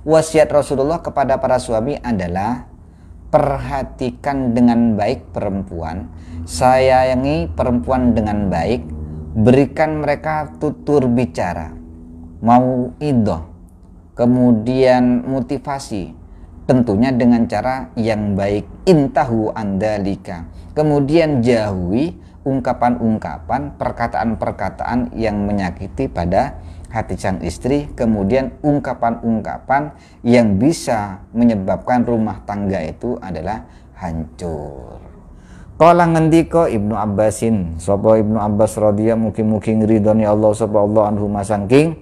Wasiat Rasulullah kepada para suami adalah perhatikan dengan baik perempuan, sayangi perempuan dengan baik, berikan mereka tutur bicara, mauidhah, kemudian motivasi, tentunya dengan cara yang baik. Intahu andalika, kemudian jauhi ungkapan-ungkapan, perkataan-perkataan yang menyakiti pada hati sang istri, kemudian ungkapan-ungkapan yang bisa menyebabkan rumah tangga itu adalah hancur. Kala ngendika Ibnu Abbasin, sapa Ibnu Abbas radhiyallahu mugi-mugi ngridhani Allah sapa Allah anhu masangking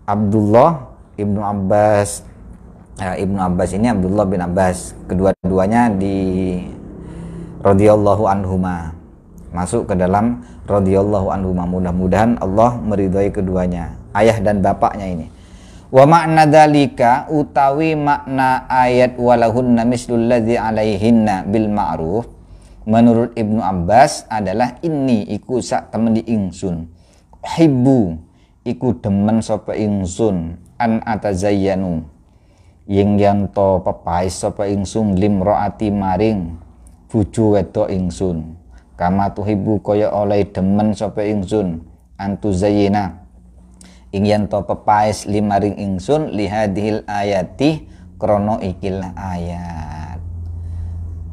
Abdullah Ibnu Abbas. Ibnu Abbas ini Abdullah bin Abbas, kedua-duanya di radhiyallahu anhuma, masuk ke dalam radhiyallahu anhuma. Mudah-mudahan Allah meridhai keduanya, ayah dan bapaknya ini. Wa makna dzalika, utawi makna ayat walahunna mislul ladzi alaihinna bil ma'ruf, menurut Ibnu Abbas adalah ini iku sak temen di ingsun, hibbu iku demen sapa ingsun, an atazayyanu yang to pepais sapa ingsun, limroati maring bojo wedok ingsun, kama tuhibbu kaya oleh demen sapa ingsun, antuzayyina ing to pepais limaring ingsun, lihadhil ayati krono ikil ayat.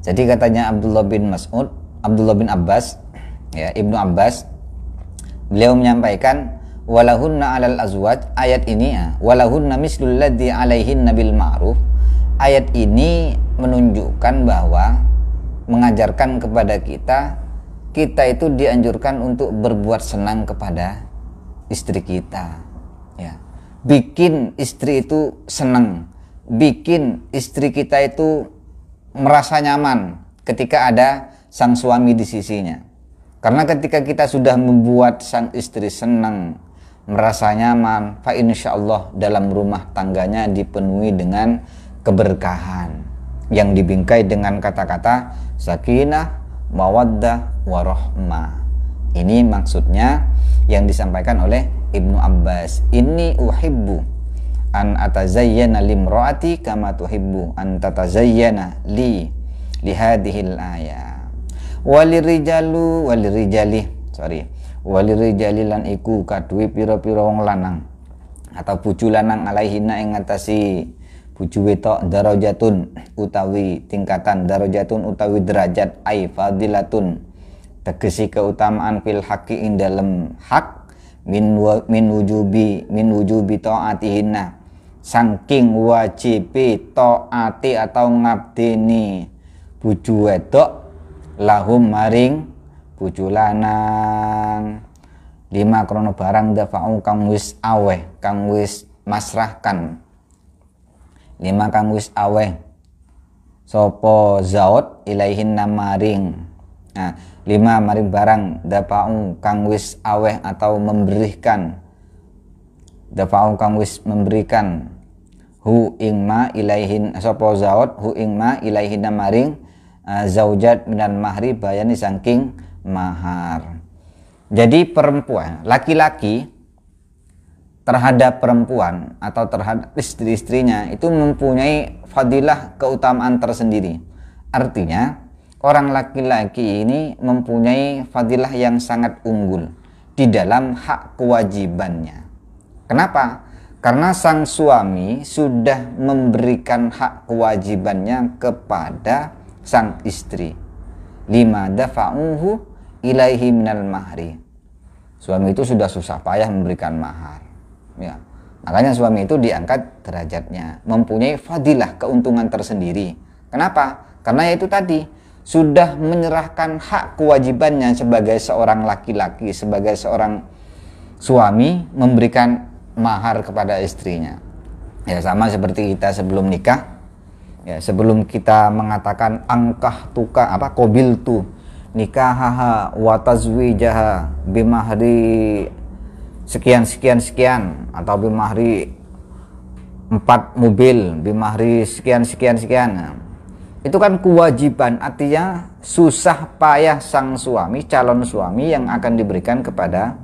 Jadi katanya Abdullah bin Abbas, ya, Ibnu Abbas, beliau menyampaikan walahunna alal azwaj, ayat ini ya, walahunna mislul ladzi alaihinna bil ma'ruf, ayat ini menunjukkan bahwa mengajarkan kepada kita itu dianjurkan untuk berbuat senang kepada istri kita, ya. Bikin istri itu senang, bikin istri kita itu merasa nyaman ketika ada sang suami di sisinya. Karena ketika kita sudah membuat sang istri senang, merasa nyaman, fa insyaallah dalam rumah tangganya dipenuhi dengan keberkahan yang dibingkai dengan kata-kata sakinah, mawaddah, warahmah. Ini maksudnya yang disampaikan oleh Ibnu Abbas. Ini uhibbu an atazayyana limroati kama tuhibbu an tatazayyana lihadihil ayat. Walirijali lan iku kaduwe pira-pira wong lanang atau bojo lanang alaihina ing ngatasi bojo wedok, darajatun utawi tingkatan, darajatun utawi derajat, ai fadilatun tegesi keutamaan fil haqqi ing dalem hak, min wujubi taatihinna saking wajibi taati atau ngabdeni bojo wedok, lahum maring bojo lanang, lima krono barang dafa'u kang wis aweh, kang wis masrahkan, lima kang wis aweh sopo zaud ilaihin namaring. Nah, lima maring barang dafa'u kang wis aweh atau memberikan, dafa'u kang wis memberikan, hu ingma ilaihin sopo zaud, hu ingma ilaihin namaring zaujat minan mahri bayani saking mahar. Jadi perempuan, laki-laki terhadap perempuan atau terhadap istri-istrinya itu mempunyai fadilah keutamaan tersendiri. Artinya orang laki-laki ini mempunyai fadilah yang sangat unggul di dalam hak kewajibannya. Kenapa? Karena sang suami sudah memberikan hak kewajibannya kepada sang istri. Lima dafa'uhu ilaihi minal mahri. Suami itu sudah susah payah memberikan mahar, ya. Makanya suami itu diangkat derajatnya, mempunyai fadilah keuntungan tersendiri. Kenapa? Karena itu tadi sudah menyerahkan hak kewajibannya sebagai seorang laki-laki, sebagai seorang suami, memberikan mahar kepada istrinya. Ya, sama seperti kita sebelum nikah. Ya, sebelum kita mengatakan angkah tuka qabil tu nikahaha wa tazwijaha bimahri sekian atau bimahri 4 mobil, bimahri sekian. Itu kan kewajiban, artinya susah payah sang suami, calon suami yang akan diberikan kepada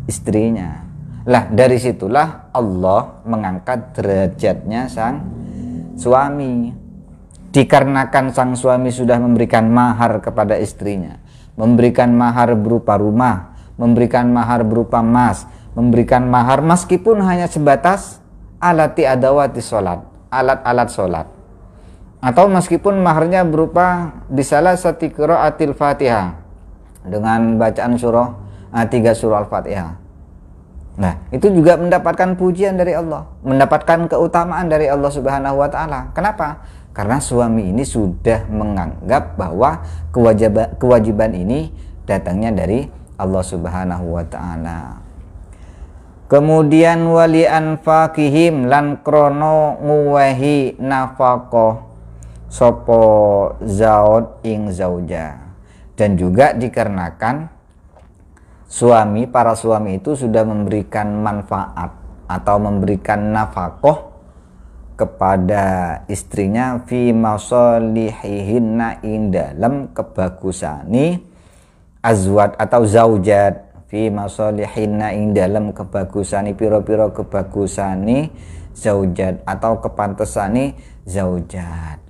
istrinya. Lah dari situlah Allah mengangkat derajatnya sang suami. Dikarenakan sang suami sudah memberikan mahar kepada istrinya, memberikan mahar berupa rumah, memberikan mahar berupa emas, memberikan mahar meskipun hanya sebatas alati adawati sholat, alat-alat sholat, atau meskipun maharnya berupa bisalah sati qiraatil Fatihah, dengan bacaan surah 3 surah Al-Fatihah. Nah, itu juga mendapatkan pujian dari Allah, mendapatkan keutamaan dari Allah Subhanahu wa taala. Kenapa? Karena suami ini sudah menganggap bahwa kewajiban ini datangnya dari Allah Subhanahu wa taala. Kemudian wali anfaqihim lan krono nguwehi nafaqah sapa zaud ing zauja. Dan juga dikarenakan para suami itu sudah memberikan manfaat atau memberikan nafkah kepada istrinya fi masalihihinna ing dalam kebagusani azwat atau zaujat, fi masalihinna ing dalam kebagusani piro-piro kebagusani zaujat atau kepantesani zaujat.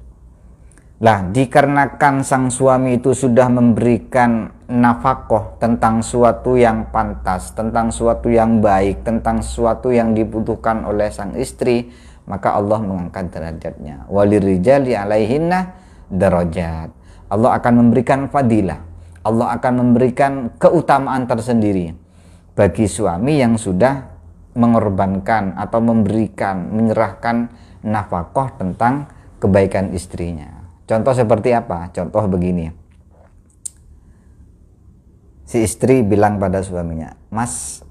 Lah, dikarenakan sang suami itu sudah memberikan nafkah tentang suatu yang pantas, tentang suatu yang baik, tentang suatu yang dibutuhkan oleh sang istri, maka Allah mengangkat derajatnya. Walirijali alaihinna darajat. Allah akan memberikan fadilah, Allah akan memberikan keutamaan tersendiri bagi suami yang sudah mengorbankan atau memberikan, menyerahkan nafkah tentang kebaikan istrinya. Contoh seperti apa? Contoh begini. Si istri bilang pada suaminya, "Mas,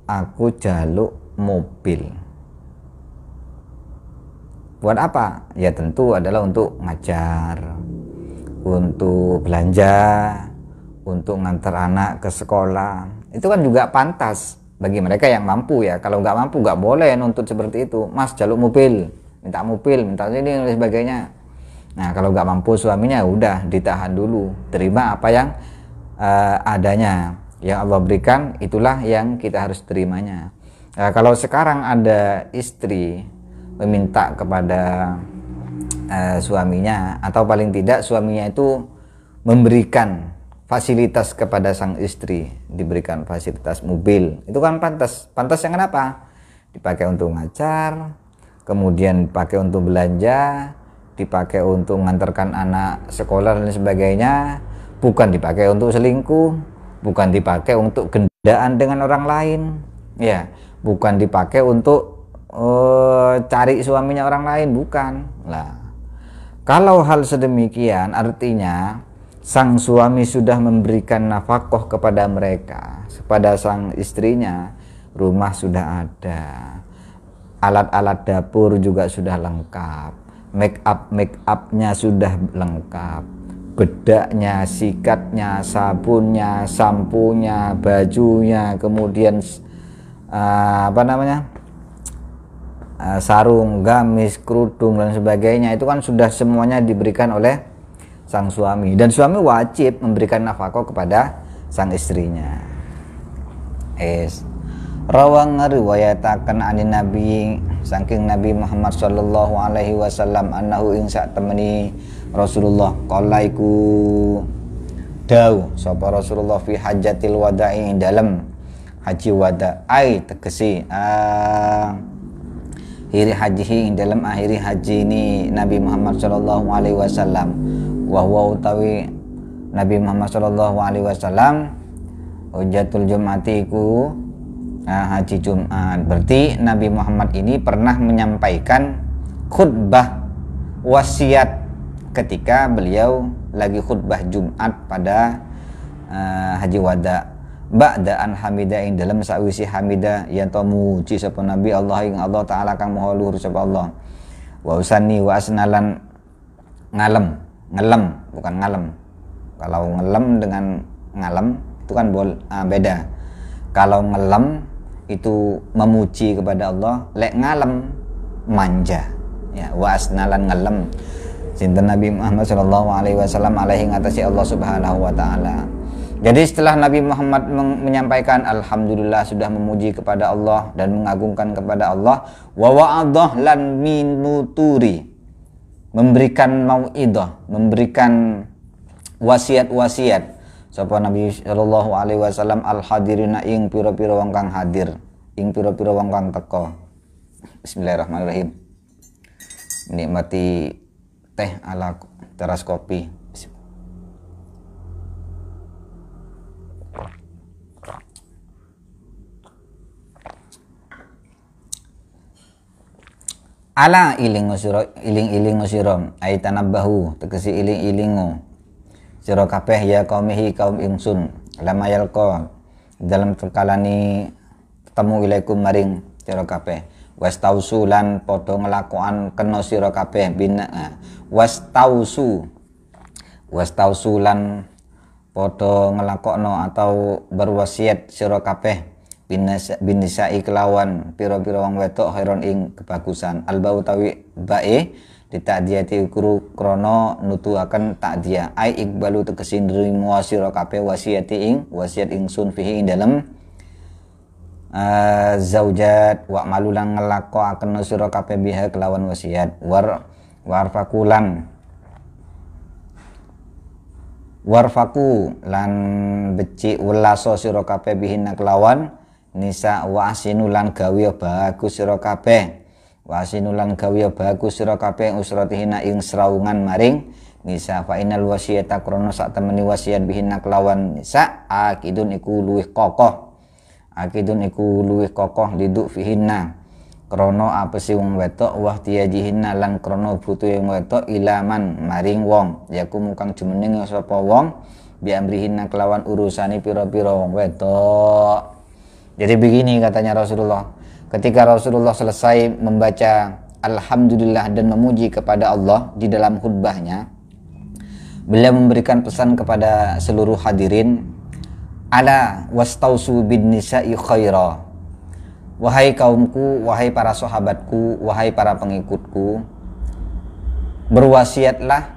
aku jaluk mobil." Buat apa? Ya tentu adalah untuk ngajar, untuk belanja, untuk ngantar anak ke sekolah. Itu kan juga pantas bagi mereka yang mampu ya. Kalau nggak mampu nggak boleh nuntut seperti itu. "Mas, jaluk mobil, minta ini dan sebagainya." Nah, kalau nggak mampu suaminya udah ditahan dulu, terima apa yang adanya, yang Allah berikan itulah yang kita harus terimanya. Nah, kalau sekarang ada istri meminta kepada suaminya, atau paling tidak suaminya itu memberikan fasilitas kepada sang istri, diberikan fasilitas mobil, itu kan pantas. Pantasnya kenapa? Dipakai untuk ngajar, kemudian dipakai untuk belanja, dipakai untuk mengantarkan anak sekolah dan sebagainya, bukan dipakai untuk selingkuh, bukan dipakai untuk gendaan dengan orang lain, ya, bukan dipakai untuk cari suaminya orang lain, bukan. Lah, kalau hal sedemikian artinya sang suami sudah memberikan nafkah kepada mereka, kepada sang istrinya, rumah sudah ada, alat-alat dapur juga sudah lengkap, make upnya sudah lengkap, bedaknya, sikatnya, sabunnya, sampunya, bajunya, kemudian sarung, gamis, kerudung dan sebagainya, itu kan sudah semuanya diberikan oleh sang suami, dan suami wajib memberikan nafkah kepada sang istrinya. Rawang ngeriwayataken anin Nabi saking Nabi Muhammad sallallahu alaihi wasallam annahu ing sak temeni Rasulullah qala iku dawu sapa Rasulullah fi hajatil wada'i dalam haji wada ai tegesi akhiri haji dalam akhiri haji ini Nabi Muhammad sallallahu alaihi wasallam wa huwa utawi Nabi Muhammad sallallahu alaihi wasallam hujatul jum'ati iku haji Jumat. Berarti Nabi Muhammad ini pernah menyampaikan khutbah wasiat ketika beliau lagi khutbah Jumat pada haji wada. Ba'da an hamida ing dalam sawisi hamida ya to muji sapa Nabi Allah ing Allah taala kang maha luhur sapa Allah. Wa usanni wa asnalan ngelem bukan ngalem. Kalau ngelem dengan ngalem itu kan beda. Kalau ngelem itu memuji kepada Allah, lek ngalem manja, ya, wa asnalan ngalem sinten Nabi Muhammad sallallahu alaihi wasallam alaihi ngatasi Allah Subhanahu wa taala. Jadi setelah Nabi Muhammad menyampaikan alhamdulillah sudah memuji kepada Allah dan mengagungkan kepada Allah, wa wa'adah lan minuturi, memberikan mau'idah, memberikan wasiat-wasiat sapa Nabi sallallahu alaihi wasallam al hadirina ing pira-pira wong kang hadir, ing pira-pira wong kang teka. Bismillahirrahmanirrahim. Nikmati teh ala teras kopi. Ala iling sira ai tanabbahu tegesi iling-ilingo sira kabeh ya qaumihi kaum ingsun lama yalqa dalam perkalani ketemu ilaikum maring sira kabeh wastausu lan padha nglakokan kena sira kabeh bina wastausu lan padha nglakokno atau berwasiat sira kabeh binisai kelawan pira-pira wong wedok khairon ing kebagusan albau tawi bae ditadiyati ukuru krana nutuaken takdiyah ai ikbalu tegesi nrimo sira kabeh wasiati ing wasiat ingsun fihi ing dalem zaujat wa malulang nglakokaken sira kabeh biha kelawan wasiat warfaku lan beci welaso sira kabeh bihinna kelawan nisa wa asinulan gawe bagus sira kabeh wa asinulan gawe bagus sira kabeh usratihina ing sraungan maring nisa fa inal wasiyata krana sak temeni wasiat bihinna kelawan nisa akidun iku luwih kokoh liduk fihinna krana apesi wong wedok wa tiyajihinna lan krana butuhe wong wedok ilaman maring wong yaku mukang jumeneng sapa wong bi amrihinna kelawan urusane pira-pira wong wedok. Jadi begini katanya Rasulullah, ketika Rasulullah selesai membaca alhamdulillah dan memuji kepada Allah di dalam khutbahnya, beliau memberikan pesan kepada seluruh hadirin, ala wastausu bin nisa'i khaira. Wahai kaumku, wahai para sahabatku, wahai para pengikutku, berwasiatlah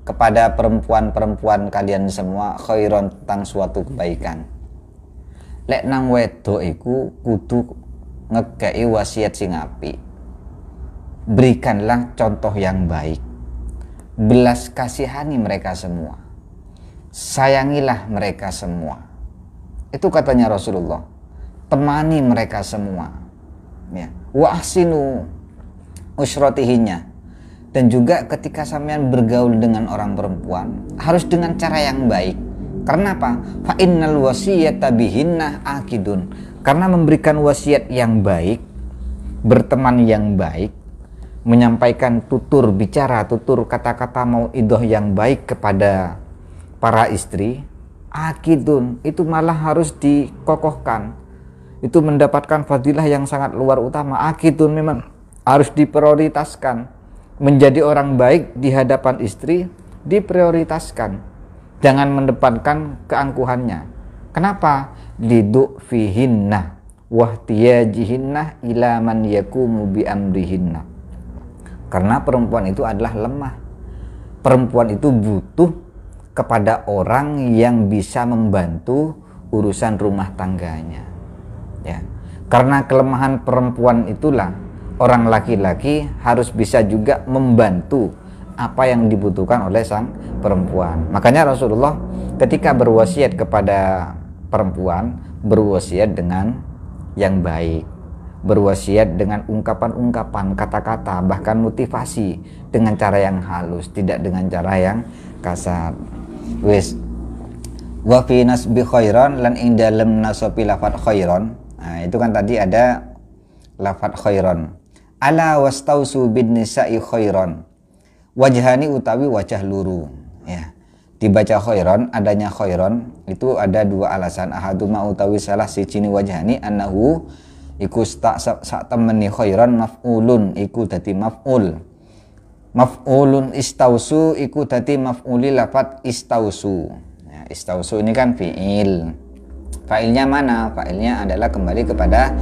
kepada perempuan-perempuan kalian semua khairon tentang suatu kebaikan. Lek nang wedok iku kudu ngekei wasiat sing apik. Berikanlah contoh yang baik. Belas kasihani mereka semua. Sayangilah mereka semua. Itu katanya Rasulullah. Temani mereka semua. Ya. Wa ahsinu usratihinnya. Dan juga ketika sampean bergaul dengan orang perempuan harus dengan cara yang baik. Karena apa? Fa innal wasiyata bihinna akidun. Karena memberikan wasiat yang baik, berteman yang baik, menyampaikan tutur bicara, tutur kata-kata mauidhah yang baik kepada para istri, akidun, itu malah harus dikokohkan. Itu mendapatkan fadilah yang sangat luar utama. Akidun memang harus diprioritaskan. Menjadi orang baik di hadapan istri diprioritaskan. Jangan mendepankan keangkuhannya. Kenapa? Liduk fihinna wahtiyajihinna ila man yakumu bi amrihinna. Karena perempuan itu adalah lemah. Perempuan itu butuh kepada orang yang bisa membantu urusan rumah tangganya. Ya. Karena kelemahan perempuan itulah orang laki-laki harus bisa juga membantu apa yang dibutuhkan oleh sang perempuan. Makanya Rasulullah ketika berwasiat kepada perempuan, berwasiat dengan yang baik, berwasiat dengan ungkapan-ungkapan, kata-kata, bahkan motivasi dengan cara yang halus, tidak dengan cara yang kasar. Wis wa fi nasbi khairan lan ing dalem nasabi lafat khairan. Nah, itu kan tadi ada lafat khairan. Ala wastausu bin nisa'i khairan. Wajhani utawi wajah luru, ya. Dibaca khairon, adanya khairon itu ada dua alasan. Ahaduma utawi salah sijine wajhani annahu iku sak temeni khairon maf'ulun iku dadi maf'ul. Maf'ulun istausu iku dadi maf'uli lafat istausu. Ya, istausu ini kan fi'il. Fa'ilnya mana? Fa'ilnya adalah kembali kepada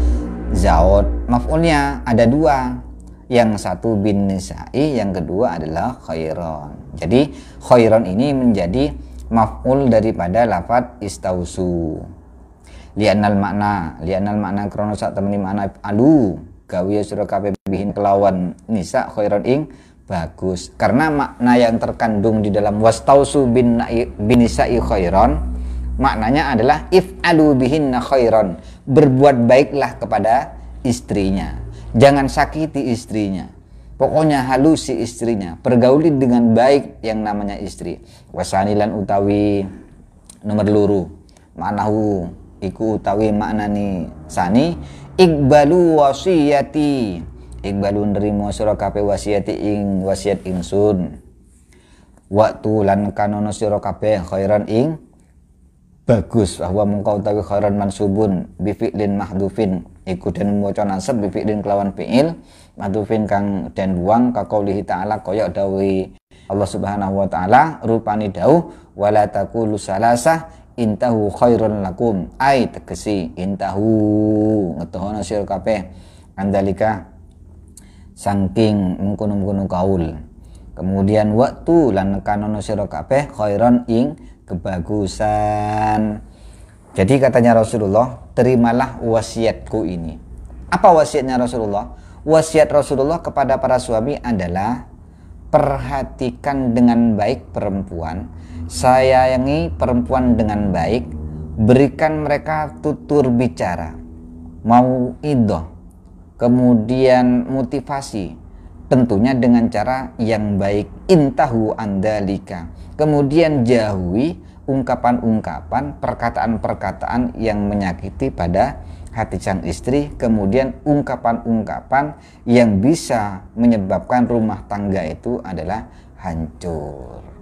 zaud. Maf'ulnya ada dua. Yang satu bin nisa'i, yang kedua adalah khairon. Jadi khairon ini menjadi maf'ul daripada lafadz istausu. Li'anal makna krono sak temeni makna alu gawe sira kabeh bihin kelawan nisa khairon ing bagus. Karena makna yang terkandung di dalam wastausu bin nisa'i khairon, maknanya adalah if'alu bihinna khairon, berbuat baiklah kepada istrinya, jangan sakiti istrinya, pokoknya halusi istrinya, pergauli dengan baik yang namanya istri. Wasanilan utawi nomor luru ma'nahu iku utawi maknani sani ikbalu wasiyati, ikbalu nerimo sira kabeh wasiyati ing wasiat ingsun, waktu lan kanono sira kabeh khairan ing bagus. Bahwa mengkau utawi khairan mansubun bi fi'lin mahdhufin, iku den maca nasab bi fi'lin kelawan fi'il mahdhufin kang den buang ka qaulihi ta'ala kaya dawuh Allah Subhanahu wa taala rupani dawuh wala taqulu salasah intahu khairun lakum, ai tegesi intahu ngetohono sira kabeh andalika saking mengkono-mengkono kaul. Kemudian waktu lan kanono sira kabeh khairon ing kebagusan. Jadi katanya Rasulullah, terimalah wasiatku ini. Apa wasiatnya Rasulullah? Wasiat Rasulullah kepada para suami adalah perhatikan dengan baik perempuan, sayangi perempuan dengan baik, berikan mereka tutur bicara, mauidhah, kemudian motivasi, tentunya dengan cara yang baik. Intahu andalika, kemudian jauhi ungkapan-ungkapan, perkataan-perkataan yang menyakiti pada hati sang istri, kemudian ungkapan-ungkapan yang bisa menyebabkan rumah tangga itu adalah hancur.